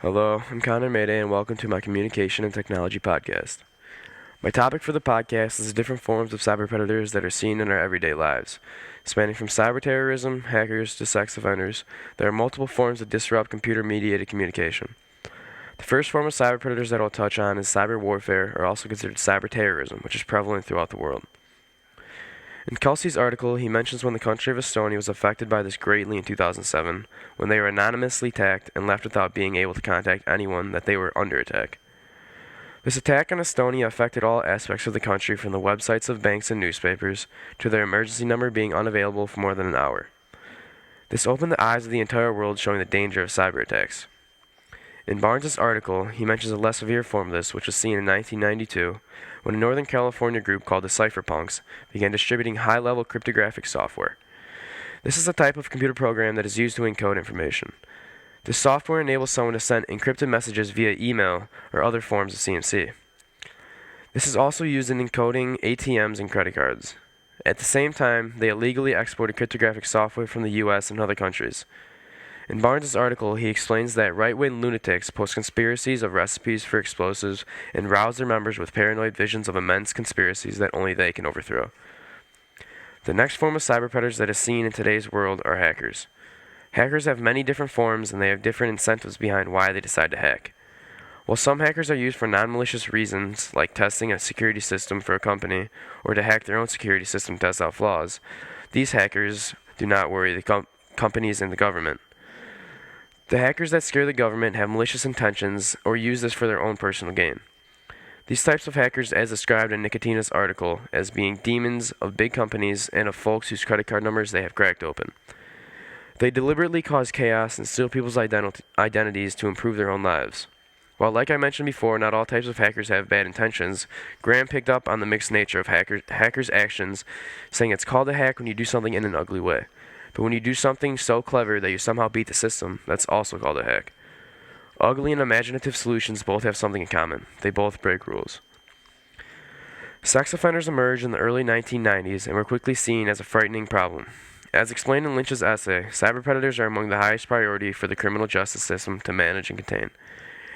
Hello, I'm Connor Mayday, and welcome to my Communication and Technology podcast. My topic for the podcast is the different forms of cyber predators that are seen in our everyday lives. Spanning from cyber terrorism, hackers, to sex offenders, there are multiple forms that disrupt computer-mediated communication. The first form of cyber predators that I'll touch on is cyber warfare, or also considered cyber terrorism, which is prevalent throughout the world. In Kelsey's article, he mentions when the country of Estonia was affected by this greatly in 2007, when they were anonymously attacked and left without being able to contact anyone that they were under attack. This attack on Estonia affected all aspects of the country, from the websites of banks and newspapers to their emergency number being unavailable for more than an hour. This opened the eyes of the entire world, showing the danger of cyber attacks. In Barnes' article, he mentions a less severe form of this, which was seen in 1992, when a Northern California group called the Cypherpunks began distributing high-level cryptographic software. This is a type of computer program that is used to encode information. This software enables someone to send encrypted messages via email or other forms of CMC. This is also used in encoding ATMs and credit cards. At the same time, they illegally exported cryptographic software from the US and other countries. In Barnes' article, he explains that right-wing lunatics post conspiracies of recipes for explosives and rouse their members with paranoid visions of immense conspiracies that only they can overthrow. The next form of cyber predators that is seen in today's world are hackers. Hackers have many different forms, and they have different incentives behind why they decide to hack. While some hackers are used for non-malicious reasons, like testing a security system for a company, or to hack their own security system to test out flaws, these hackers do not worry the companies and the government. The hackers that scare the government have malicious intentions or use this for their own personal gain. These types of hackers, as described in Nicotina's article, as being demons of big companies and of folks whose credit card numbers they have cracked open. They deliberately cause chaos and steal people's identities to improve their own lives. While, like I mentioned before, not all types of hackers have bad intentions, Graham picked up on the mixed nature of hackers' actions, saying it's called a hack when you do something in an ugly way. But when you do something so clever that you somehow beat the system, that's also called a hack. Ugly and imaginative solutions both have something in common. They both break rules. Sex offenders emerged in the early 1990s and were quickly seen as a frightening problem. As explained in Lynch's essay, cyber predators are among the highest priority for the criminal justice system to manage and contain.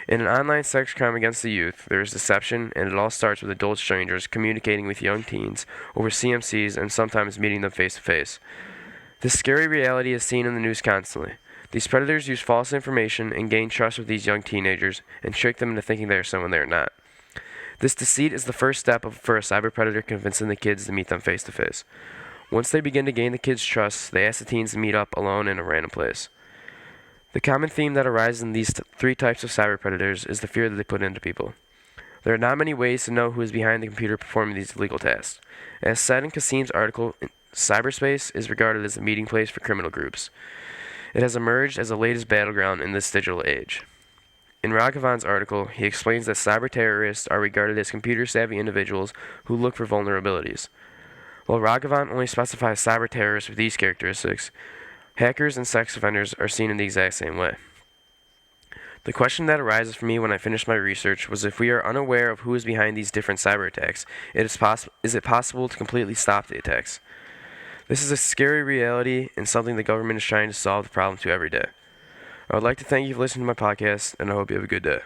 In an online sex crime against the youth, there is deception, and it all starts with adult strangers communicating with young teens over CMCs and sometimes meeting them face to face. This scary reality is seen in the news constantly. These predators use false information and gain trust with these young teenagers and trick them into thinking they are someone they are not. This deceit is the first step for a cyber predator convincing the kids to meet them face to face. Once they begin to gain the kids' trust, they ask the teens to meet up alone in a random place. The common theme that arises in these three types of cyber predators is the fear that they put into people. There are not many ways to know who is behind the computer performing these illegal tasks. As said in Kasim's article, cyberspace is regarded as a meeting place for criminal groups. It has emerged as the latest battleground in this digital age. In Raghavan's article, he explains that cyber terrorists are regarded as computer-savvy individuals who look for vulnerabilities. While Raghavan only specifies cyber terrorists with these characteristics, hackers and sex offenders are seen in the exact same way. The question that arises for me when I finished my research was, if we are unaware of who is behind these different cyber attacks, is it possible to completely stop the attacks? This is a scary reality and something the government is trying to solve the problem to every day. I would like to thank you for listening to my podcast, and I hope you have a good day.